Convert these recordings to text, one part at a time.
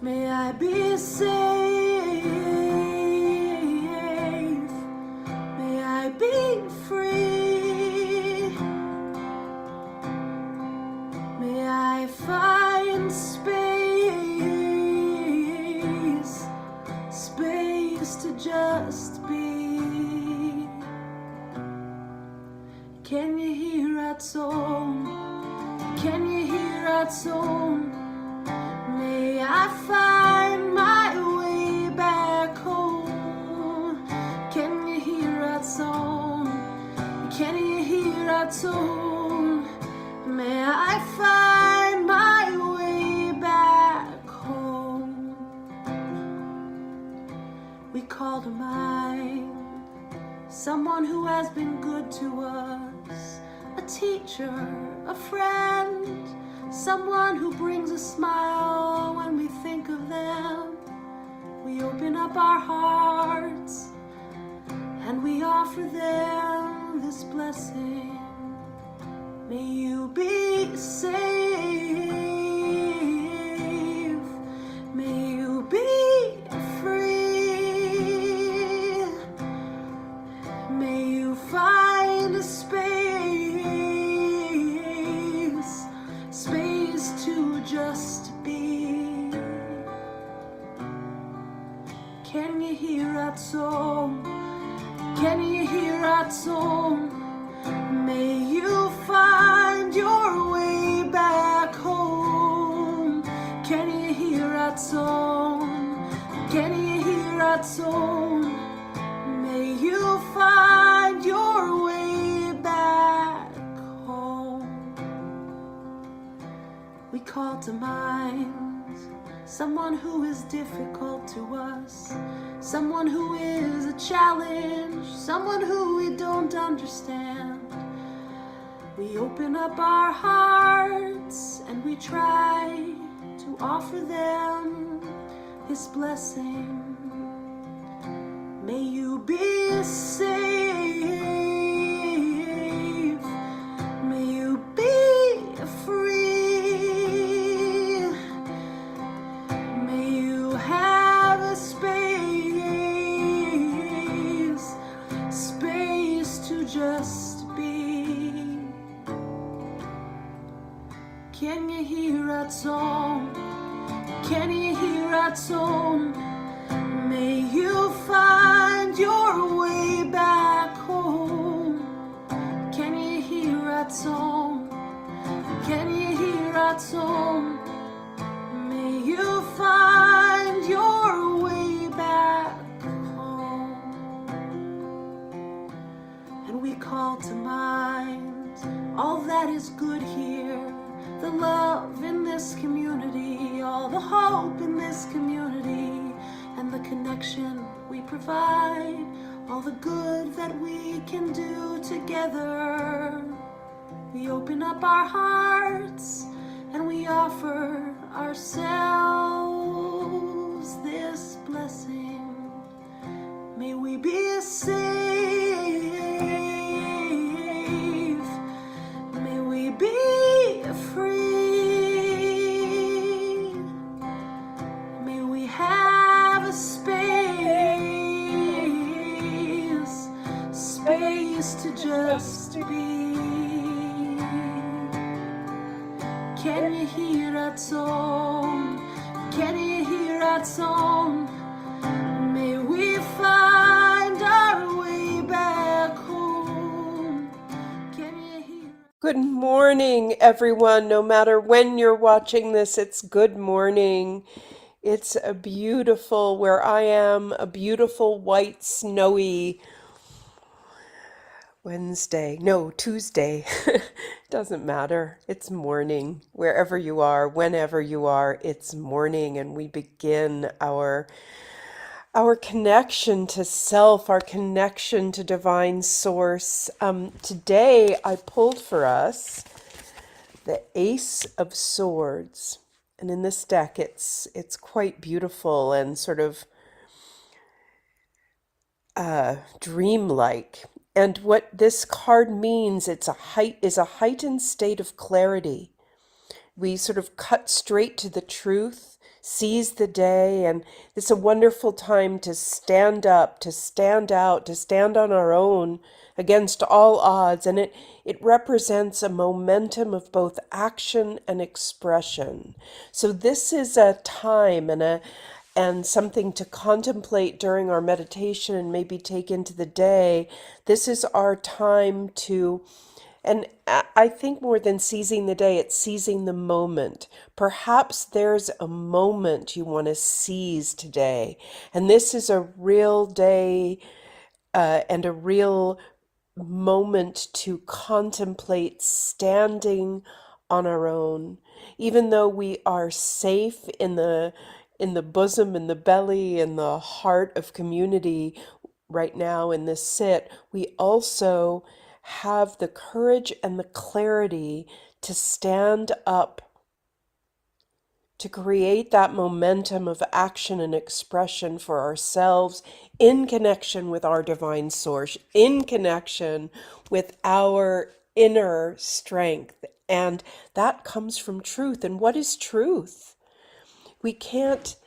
May I be safe. May I be free. May I find space to just be. Can you hear our song? Can you hear our song? May I find my way back home. Can you hear our song? Can you hear our song? May I find my way back home. We call to mind someone who has been good to us, a teacher, a friend, someone who brings a smile when we think of them. We open up our hearts and we offer them this blessing. May you be safe. May you be free. May you find a space to just be. Can you hear that song? Can you hear that song? May you find your way back home. Can you hear that song? Can you hear that song? May you find your way back home. We call to mind someone who is difficult to us, someone who is a challenge, someone who we don't understand. We open up our hearts and we try to offer them His blessing. May you be safe. May you be free. May you have a space to just be. Can you hear that song? Can you hear that song? May you find your way back home. Can you hear that song? Can you hear that song? May you find your way back home. And we call to mind all that is good here, the love in this community, all the hope in this community, and the connection we provide, all the good that we can do together. We open up our hearts and we offer ourselves this blessing. May we be safe. May we be free. May we have a space to just be. Can you hear that song? Can you hear that song? May we find our way back home. Can you hear? Good morning, everyone. No matter when you're watching this, it's good morning. It's a beautiful, where I am, a beautiful white snowy Tuesday. Doesn't matter. It's morning. Wherever you are, whenever you are, it's morning, and we begin our connection to self, our connection to divine source. Today I pulled for us the Ace of Swords. And in this deck it's quite beautiful and sort of dreamlike. And what this card means, is a heightened state of clarity. We sort of cut straight to the truth, seize the day. And it's a wonderful time to stand up, to stand out, to stand on our own against all odds. And it represents a momentum of both action and expression. So this is a time and something to contemplate during our meditation and maybe take into the day. This is our time to, and I think more than seizing the day, it's seizing the moment. Perhaps there's a moment you want to seize today. And this is a real day and a real moment to contemplate standing on our own, even though we are safe in the bosom, in the belly, in the heart of community right now in this sit. We also have the courage and the clarity to stand up, to create that momentum of action and expression for ourselves in connection with our divine source, in connection with our inner strength. And that comes from truth. And what is truth? We can't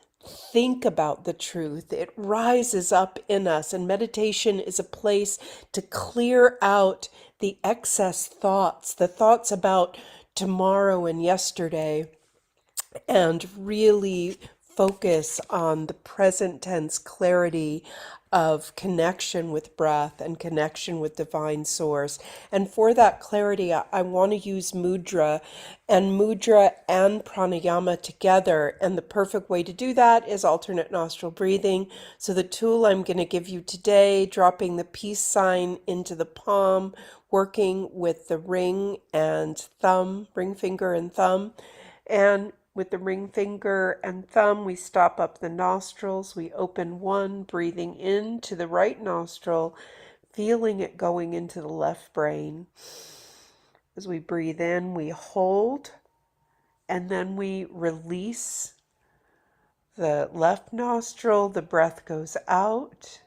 think about the truth. It rises up in us. And meditation is a place to clear out the excess thoughts, the thoughts about tomorrow and yesterday, and really focus on the present tense clarity of connection with breath and connection with divine source. And for that clarity, I want to use mudra and pranayama together. And the perfect way to do that is alternate nostril breathing. So the tool I'm going to give you today, dropping the peace sign into the palm, working with the ring finger and thumb. And with the ring finger and thumb, we stop up the nostrils. We open one, breathing into the right nostril, feeling it going into the left brain. As we breathe in, we hold, and then we release the left nostril. The breath goes out.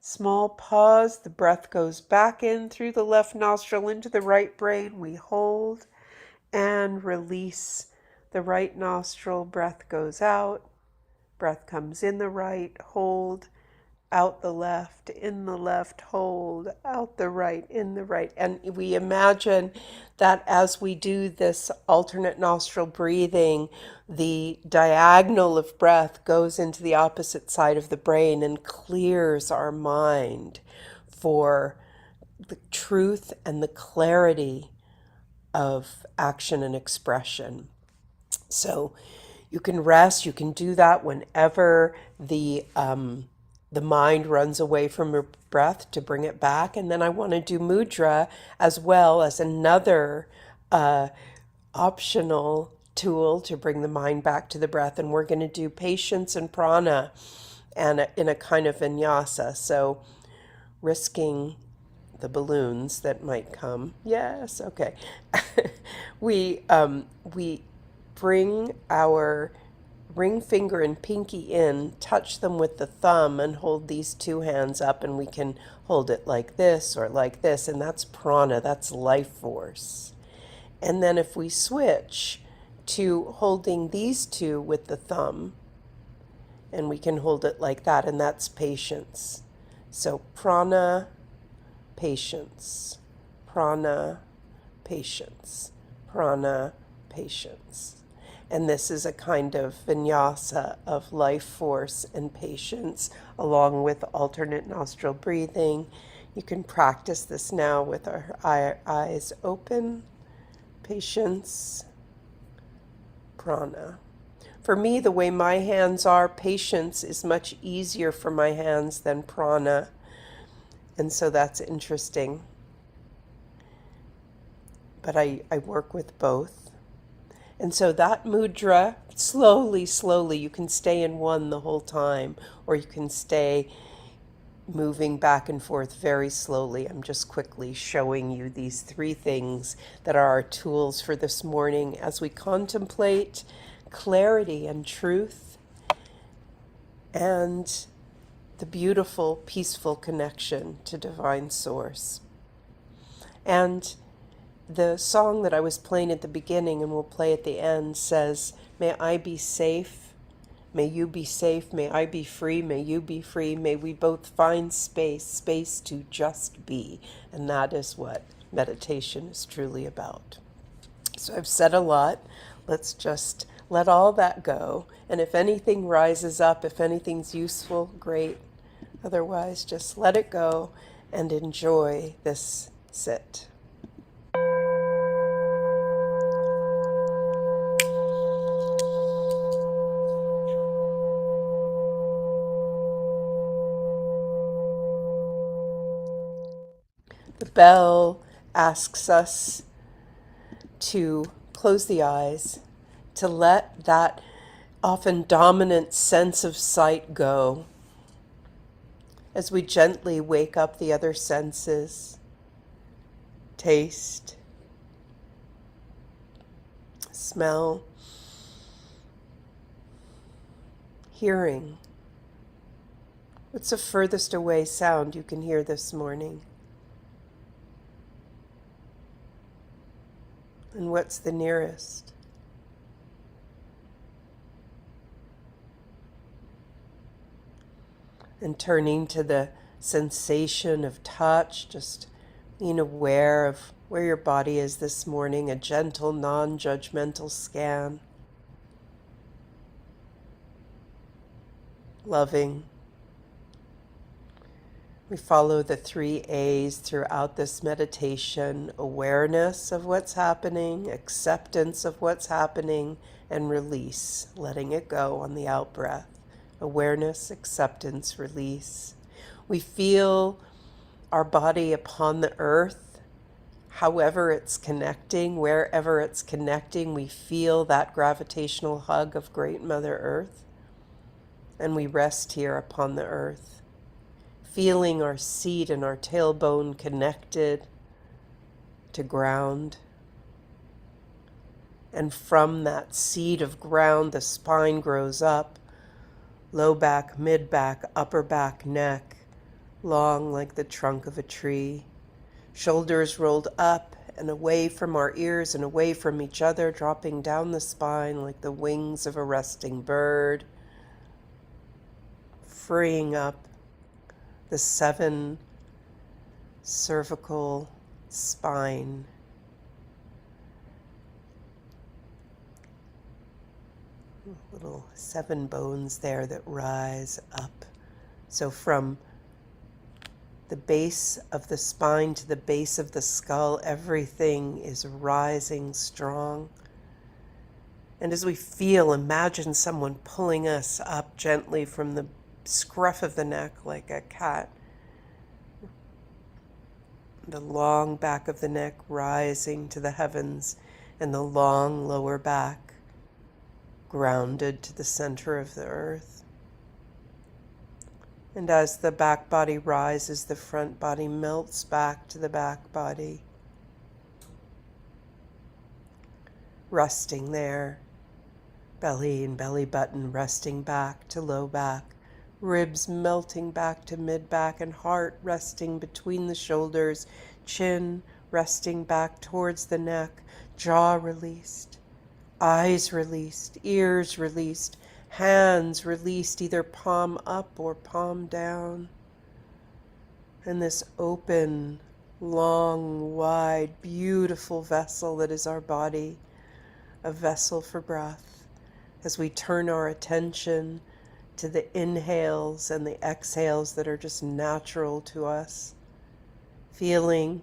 Small pause. The breath goes back in through the left nostril into the right brain. We hold and release the right nostril. Breath goes out. Breath comes in the right. Hold. Out the left. In the left. Hold. Out the right. In the right. And we imagine that as we do this alternate nostril breathing, the diagonal of breath goes into the opposite side of the brain and clears our mind for the truth and the clarity of action and expression. So you can rest. You can do that whenever the mind runs away from your breath, to bring it back. And then I want to do mudra as well as another optional tool to bring the mind back to the breath. And we're going to do patience and prana and in a kind of vinyasa. So risking the balloons that might come. Yes, okay. We bring our ring finger and pinky in, touch them with the thumb, and hold these two hands up, and we can hold it like this or like this, and that's prana, that's life force. And then if we switch to holding these two with the thumb, and we can hold it like that, and that's patience. So prana, patience, prana, patience, prana, patience. And this is a kind of vinyasa of life force and patience, along with alternate nostril breathing. You can practice this now with our eyes open. Patience, prana. For me, the way my hands are, patience is much easier for my hands than prana. And so that's interesting. But I work with both. And so that mudra, slowly, you can stay in one the whole time, or you can stay moving back and forth very slowly. I'm just quickly showing you these three things that are our tools for this morning as we contemplate clarity and truth and the beautiful, peaceful connection to Divine Source. And the song that I was playing at the beginning and we'll play at the end says, "May I be safe May you be safe. May I be free. May you be free. May we both find space to just be. And that is what meditation is truly about. So I've said a lot. Let's just let all that go. And if anything rises up, if anything's useful, great. Otherwise, just let it go and enjoy this sit. The bell asks us to close the eyes, to let that often dominant sense of sight go as we gently wake up the other senses, taste, smell, hearing. What's the furthest away sound you can hear this morning? And what's the nearest? And turning to the sensation of touch, just being aware of where your body is this morning, a gentle, non-judgmental scan. Loving. We follow the 3 A's throughout this meditation: awareness of what's happening, acceptance of what's happening, and release, letting it go on the out breath. Awareness, acceptance, release. We feel our body upon the earth, however it's connecting, wherever it's connecting, we feel that gravitational hug of Great Mother Earth, and we rest here upon the earth, feeling our seat and our tailbone connected to ground. And from that seed of ground, the spine grows up, low back, mid back, upper back, neck, long like the trunk of a tree. Shoulders rolled up and away from our ears and away from each other, dropping down the spine like the wings of a resting bird, freeing up the 7 cervical spine. Little 7 bones there that rise up. So from the base of the spine to the base of the skull, everything is rising strong. And as we feel, imagine someone pulling us up gently from the scruff of the neck like a cat. The long back of the neck rising to the heavens, and the long lower back grounded to the center of the earth. And as the back body rises, the front body melts back to the back body, resting there, belly and belly button resting back to low back, ribs melting back to mid back, and heart resting between the shoulders, chin resting back towards the neck, jaw released, eyes released, ears released, hands released, either palm up or palm down. And this open, long, wide, beautiful vessel that is our body, a vessel for breath, as we turn our attention to the inhales and the exhales that are just natural to us, feeling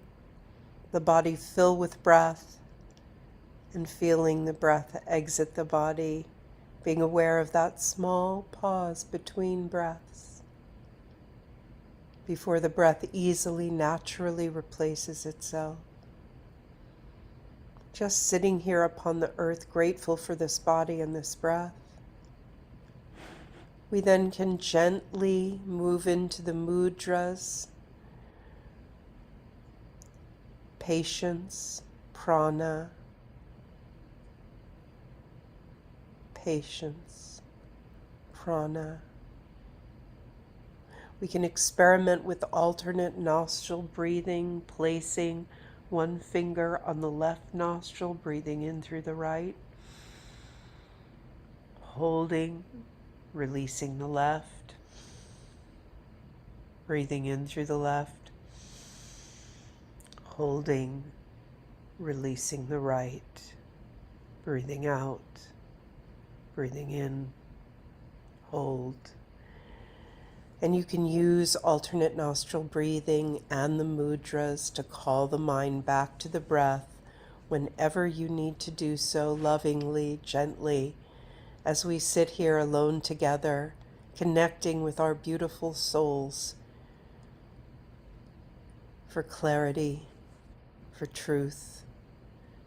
the body fill with breath and feeling the breath exit the body, being aware of that small pause between breaths before the breath easily, naturally replaces itself. Just sitting here upon the earth, grateful for this body and this breath. We then can gently move into the mudras, patience, prana, patience, prana. We can experiment with alternate nostril breathing, placing one finger on the left nostril, breathing in through the right, holding releasing the left, breathing in through the left, holding, releasing the right, breathing out, breathing in, hold. And you can use alternate nostril breathing and the mudras to call the mind back to the breath whenever you need to do so, lovingly, gently, as we sit here alone together, connecting with our beautiful souls for clarity, for truth,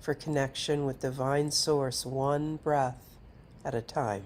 for connection with divine source, one breath at a time.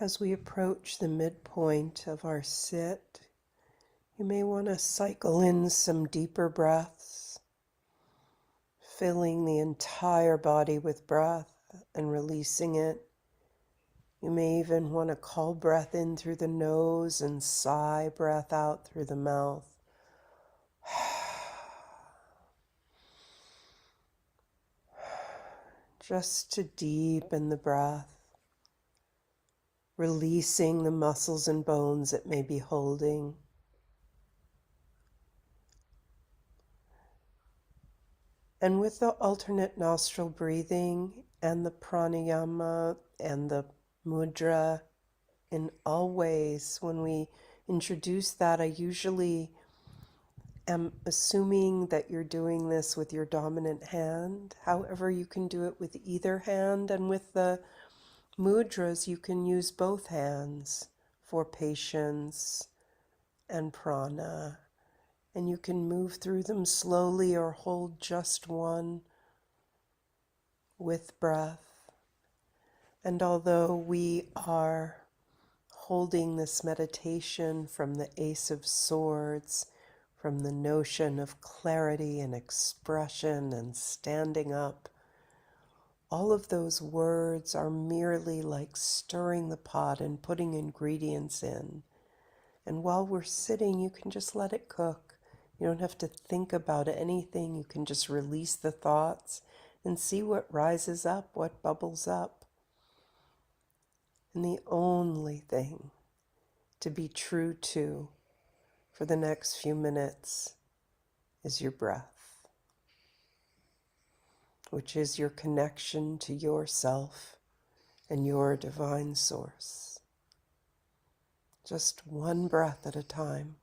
As we approach the midpoint of our sit, you may want to cycle in some deeper breaths, filling the entire body with breath and releasing it. You may even want to call breath in through the nose and sigh breath out through the mouth. Just to deepen the breath, releasing the muscles and bones it may be holding. And with the alternate nostril breathing and the pranayama and the mudra, in all ways, when we introduce that, I usually am assuming that you're doing this with your dominant hand. However, you can do it with either hand, and with the mudras, you can use both hands for patience and prana. And you can move through them slowly or hold just one with breath. And although we are holding this meditation from the Ace of Swords, from the notion of clarity and expression and standing up, all of those words are merely like stirring the pot and putting ingredients in. And while we're sitting, you can just let it cook. You don't have to think about anything. You can just release the thoughts and see what rises up, what bubbles up. And the only thing to be true to for the next few minutes is your breath, which is your connection to yourself and your divine source. Just one breath at a time.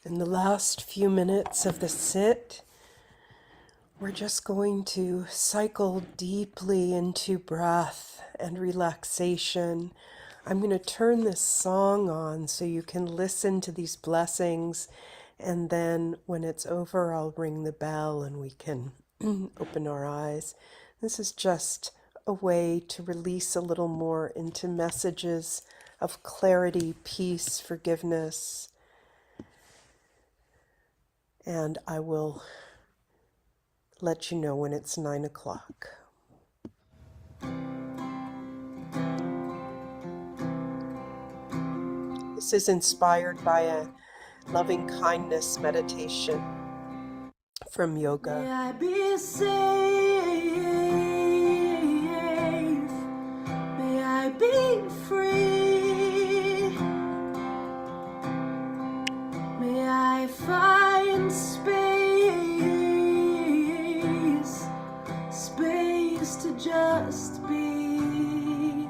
In the last few minutes of the sit, we're just going to cycle deeply into breath and relaxation. I'm going to turn this song on so you can listen to these blessings, and then when it's over, I'll ring the bell and we can open our eyes. This is just a way to release a little more into messages of clarity, peace, forgiveness. And I will let you know when it's 9 o'clock. This is inspired by a loving kindness meditation from yoga. May I be safe. May I be free. May I find space to just be.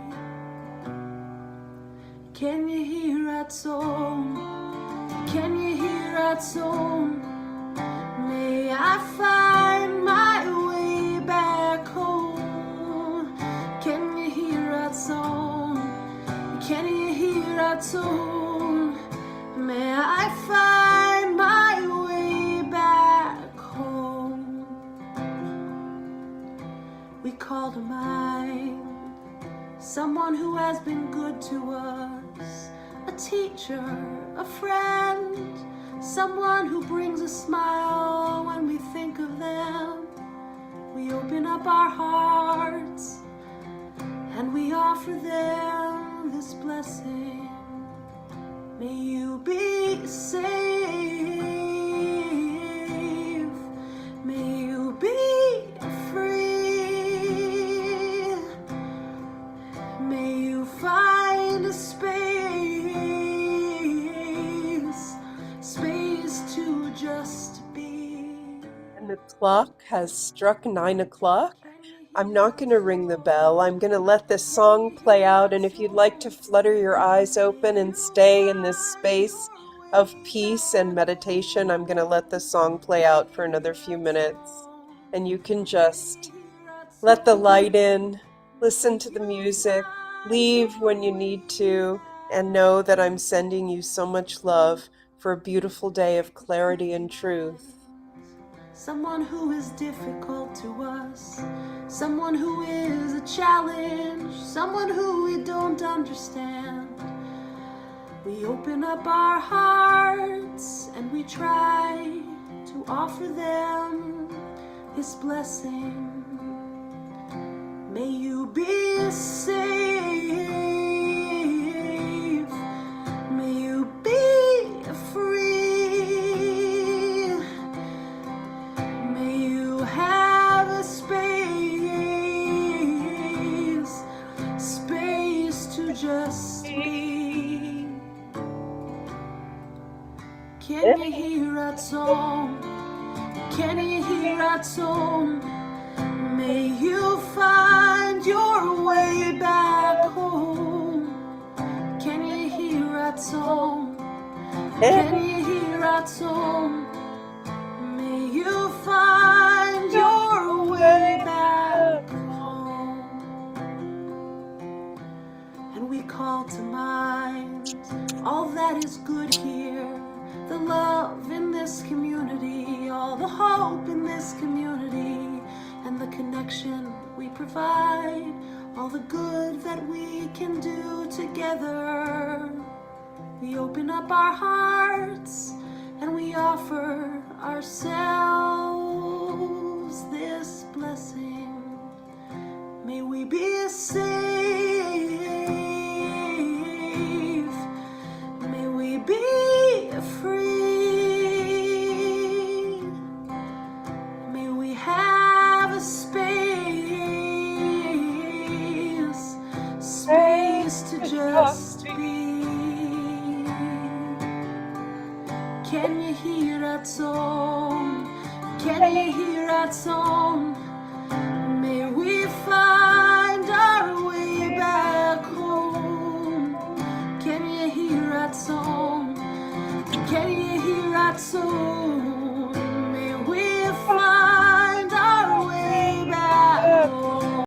Can you hear that song? Can you hear that song? May I find my way back home. Can you hear that song? Can you hear that song? May I find my way back home. We call to mind someone who has been good to us, a teacher, a friend, someone who brings a smile when we think of them. We open up our hearts and we offer them this blessing. May you be safe. May you be free. May you find a space to just be. And the clock has struck 9 o'clock. I'm not going to ring the bell. I'm going to let this song play out. And if you'd like to flutter your eyes open and stay in this space of peace and meditation, I'm going to let the song play out for another few minutes. And you can just let the light in, listen to the music, leave when you need to, and know that I'm sending you so much love for a beautiful day of clarity and truth. Someone who is difficult to us, someone who is a challenge, someone who we don't understand. We open up our hearts and we try to offer them His blessing. May you be safe. May you be free. May you have a space to just be. Can you hear that song? Can you hear that song? May you find your way back home. Can you hear that song? Can you hear that song? May you find your way back home. And we call to mind all that is good here, the love in this community, all the hope in this community, and the connection we provide, all the good that we can do together. We open up our hearts and we offer ourselves this blessing. May we be safe. May we be free. May we have a space to just be. Can you hear that song? Can you hear that song? May we find our way back home. Can you hear that song? Can you hear that soul.